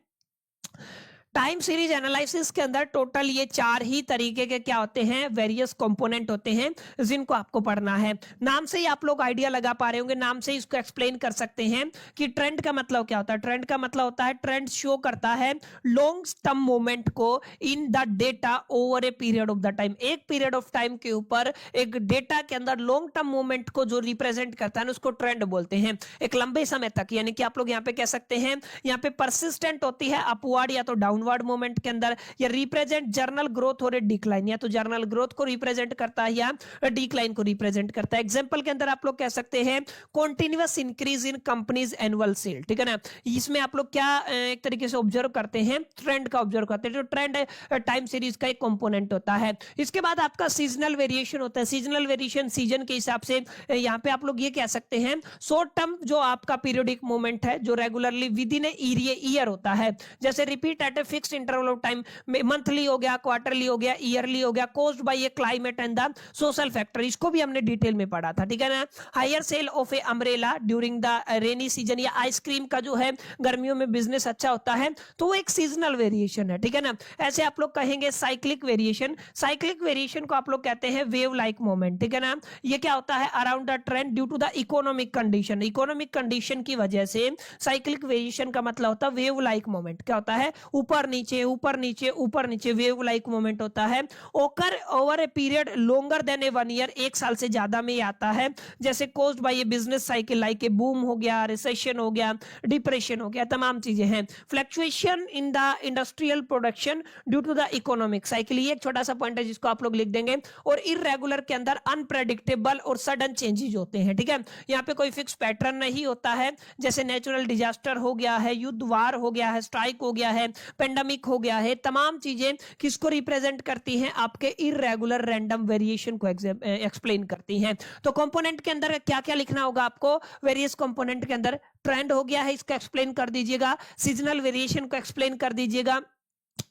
टाइम सीरीज एनालिसिस के अंदर टोटल ये 4 ही तरीके के क्या होते हैं, वेरियस कंपोनेंट होते हैं, जिनको आपको पढ़ना है। नाम से ही आप लोग आइडिया लगा पा रहे होंगे, नाम से ही इसको एक्सप्लेन कर सकते हैं कि ट्रेंड का मतलब क्या होता है। ट्रेंड का मतलब होता है, ट्रेंड शो करता है लॉन्ग टर्म मूवमेंट को इन the data over a period of the time. एक पीरियड ऑफ टाइम के ऊपर एक डेटा के अंदर लॉन्ग टर्म मूवमेंट को जो रिप्रेजेंट करता है उसको ट्रेंड बोलते हैं, एक लंबे समय तक। यानी कि आप लोग यहाँ पे कह सकते हैं, यहाँ पे परसिस्टेंट होती है अपवर्ड या तो डाउनवर्ड मूवमेंट के अंदर, या रिप्रेजेंट जर्नल ग्रोथ और डिक्लाइन, या तो जर्नल ग्रोथ को रिप्रेजेंट करता है या डिक्लाइन को रिप्रेजेंट करता है। एग्जांपल के अंदर आप लोग कह सकते हैं continuous increase in companies annual sale. ठीक है ना, इसमें आप लोग क्या एक तरीके से ऑब्जर्व करते हैं, ट्रेंड का ऑब्जर्व करते हैं। जो ट्रेंड टाइम सीरीज का एक कंपोनेंट होता है। इसके बाद आपका सीजनल वेरिएशन होता है। सीजनल वेरिएशन सीजन के हिसाब से, यहाँ पे आप लोग ये कह सकते हैं शॉर्ट टर्म जो आपका पीरियोडिक मूवमेंट है, जो रेगुलरली विद इन ईयर होता है, जैसे repeat at a fixed interval of time, monthly हो गया, क्वार्टरली हो गया, ईयरली हो गया, caused by a climate and the social factor. इसको भी हमने डिटेल में पढ़ा था। ठीक है ना, higher sale of a umbrella during the rainy season, या आइसक्रीम का जो है गर्मियों में बिजनेस अच्छा होता है, तो वो एक सीजनल वेरिएशन है। ठीक है ना, ऐसे आप लोग कहेंगे साइक्लिक वेरिएशन। साइक्लिक वेरिएशन को आप लोग कहते हैं वेव लाइक मोमेंट। ठीक है ना, ये क्या होता है, around the trend due to the economic condition. Economic condition की वजह से साइक्लिक वेरिएशन का मतलब होता है वेव लाइक मोमेंट। क्या होता है, ऊपर नीचे ऊपर नीचे ऊपर नीचे, वेव लाइक मोमेंट होता है। Occur over a period longer than a 1 year, एक साल से ज्यादा में आता है। जैसे caused by a business cycle, like a boom हो गया, रिसेशन हो गया, डिप्रेशन हो गया, तमाम चीजें हैं। Fluctuation in the industrial production due to the economic cycle, ये एक छोटा सा पॉइंट है जिसको आप लोग लिख देंगे। और इरेगुलर के अंदर अनप्रेडिक्टेबल और सडन चेंजेस होते हैं। ठीक है, यहाँ पे कोई फिक्स पैटर्न नहीं होता है, जैसे नेचुरल डिजास्टर हो गया है, युद्ध वार हो गया है, स्ट्राइक हो गया है, पेंडेमिक हो गया है। तमाम चीजें किसको रिप्रेजेंट करती हैं, आपके इरेगुलर रैंडम वेरिएशन को एक्सप्लेन करती हैं। तो कंपोनेंट के अंदर क्या क्या लिखना होगा आपको, वेरियस कंपोनेंट के अंदर ट्रेंड हो गया है, इसको एक्सप्लेन कर दीजिएगा, सीजनल वेरिएशन को एक्सप्लेन कर दीजिएगा,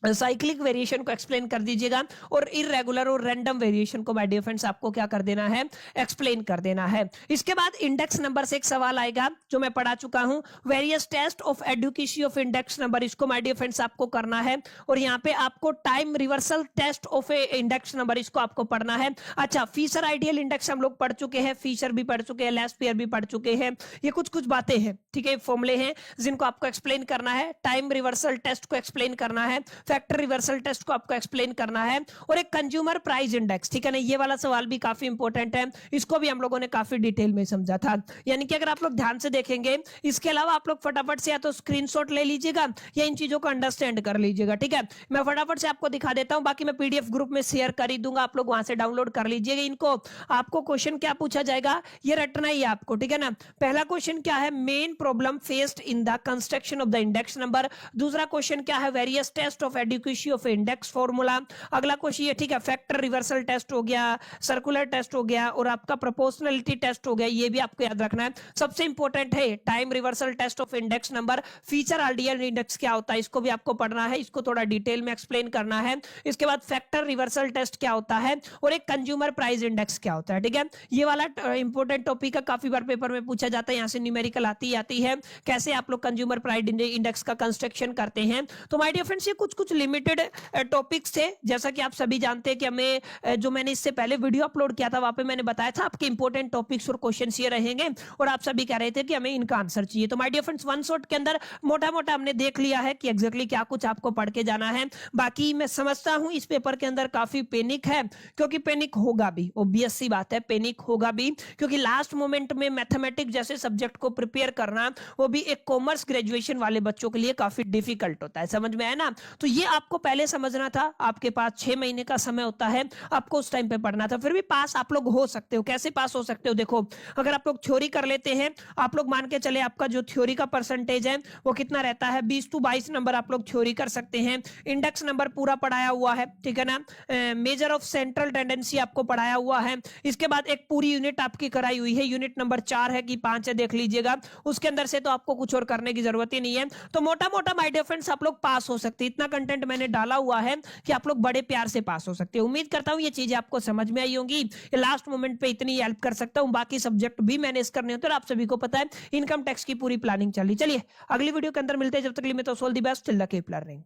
साइक्लिक वेरिएशन को एक्सप्लेन कर दीजिएगा, और इरेगुलर और रैंडम वेरिएशन को माय डियर फ्रेंड्स आपको क्या कर देना है, एक्सप्लेन कर देना है। इसके बाद इंडेक्स नंबर से एक सवाल आएगा जो मैं पढ़ा चुका हूं, various test of adequacy of index number, इसको माय डियर फ्रेंड्स आपको करना है। और यहाँ पे आपको time reversal test of a index number, इसको आपको पढ़ना है। अच्छा, फीचर आइडियल इंडेक्स हम लोग पढ़ चुके हैं, फीचर भी पढ़ चुके हैं, लेस पेयर भी पढ़ चुके हैं। ये कुछ बातें हैं, ठीक है, फॉर्मूले हैं जिनको आपको एक्सप्लेन करना है। टाइम रिवर्सल टेस्ट को एक्सप्लेन करना है, फैक्टर रिवर्सल टेस्ट को आपको एक्सप्लेन करना है, और एक कंज्यूमर प्राइस इंडेक्स। ठीक है ना, ये वाला सवाल भी काफी इंपॉर्टेंट है, इसको भी हम लोगों ने काफी डिटेल में समझा था। यानी कि अगर आप लोग ध्यान से देखेंगे, इसके अलावा आप लोग फटाफट से या तो स्क्रीनशॉट ले लीजिएगा या इन चीजों को अंडरस्टैंड कर लीजिएगा। ठीक है, मैं फटाफट से आपको दिखा देता हूं, बाकी मैं पीडीएफ ग्रुप में शेयर कर ही दूंगा, आप लोग वहां से डाउनलोड कर लीजिएगा इनको। आपको क्वेश्चन क्या पूछा जाएगा ये रटना ही आपको। ठीक है ना, पहला क्वेश्चन क्या है, main problem faced in the construction of the index number. दूसरा क्वेश्चन क्या है, various test of adequacy of index formula. अगला क्वेश्चन ये, ठीक है, फैक्टर रिवर्सल टेस्ट हो गया, सर्कुलर टेस्ट हो गया और आपका प्रोपोर्शनलिटी टेस्ट हो गया, ये भी आपको याद रखना है। सबसे इंपॉर्टेंट है time reversal test of index number, feature ideal index क्या होता है इसको भी आपको पढ़ना है, इसको थोड़ा डिटेल में एक्सप्लेन करना है। इसके बाद फैक्टर रिवर्सल टेस्ट क्या होता है और एक कंज्यूमर प्राइस इंडेक्स क्या होता है, ठीक है। ये वाला इंपॉर्टेंट टॉपिक है, काफी बार पेपर में पूछा जाता है, यहां से न्यूमेरिकल आती है कैसे आप लोग कंज्यूमर प्राइस इंडेक्स का कंस्ट्रक्शन करते हैं। तो माय डियर फ्रेंड्स, ये कुछ कुछ लिमिटेड टॉपिक्स थे, जैसा कि आप सभी जानते हैं कि हमें जो मैंने इससे पहले वीडियो अपलोड किया था वहां पे मैंने बताया था आपके इंपॉर्टेंट टॉपिक्स और क्वेश्चंस ये रहेंगे और आप सभी कह रहे थे कि हमें इनका आंसर चाहिए। तो my dear friends, one shot के अंदर मोटा मोटा हमने देख लिया है कि एग्जैक्टली क्या कुछ आपको पढ़ के जाना है। बाकी मैं समझता हूं इस पेपर के अंदर काफी पैनिक है, क्योंकि पैनिक होगा भी, ऑब्वियस सी बात है, पैनिक होगा भी, क्योंकि लास्ट मोमेंट में मैथमेटिक्स जैसे सब्जेक्ट को प्रिपेयर करना, वो भी एक कॉमर्स ग्रेजुएशन वाले बच्चों के लिए काफी डिफिकल्ट होता है, समझ में आया ना। तो ये आपको पहले समझना था, आपके पास 6 महीने का समय होता है, आपको उस टाइम पे पढ़ना था, फिर भी पास आप लोग हो सकते हो। कैसे पास हो सकते हो, देखो, अगर आप लोग थ्योरी कर लेते हैं, आप लोग मान के चले आपका जो थ्योरी का परसेंटेज है वो कितना रहता है, 20 to 22 नंबर आप लोग थ्योरी कर सकते हैं। इंडेक्स नंबर पूरा पढ़ाया हुआ है, ठीक है ना। मेजर ऑफ सेंट्रल टेंडेंसी आपको पढ़ाया हुआ है। इसके बाद एक पूरी यूनिट आपकी कराई हुई है, यूनिट नंबर 4 है कि 5 है देख लीजिएगा, उसके अंदर से तो आपको कुछ और करने की जरूरत ही नहीं है। तो मोटा मोटा माय डियर फ्रेंड्स आप लोग पास हो सकते हैं, इतना कंटेंट मैंने डाला हुआ है कि आप लोग बड़े प्यार से पास हो सकते हैं। उम्मीद करता हूं ये चीजें आपको समझ में आई होंगी, लास्ट मोमेंट पे इतनी हेल्प कर सकता हूं, बाकी सब्जेक्ट भी मैनेज करने होते हैं और आप सभी को पता है इनकम टैक्स की पूरी प्लानिंग चल रही। चलिए अगली वीडियो के अंदर मिलते हैं, जब तक के लिए मैं तो all the best, till the keep learning.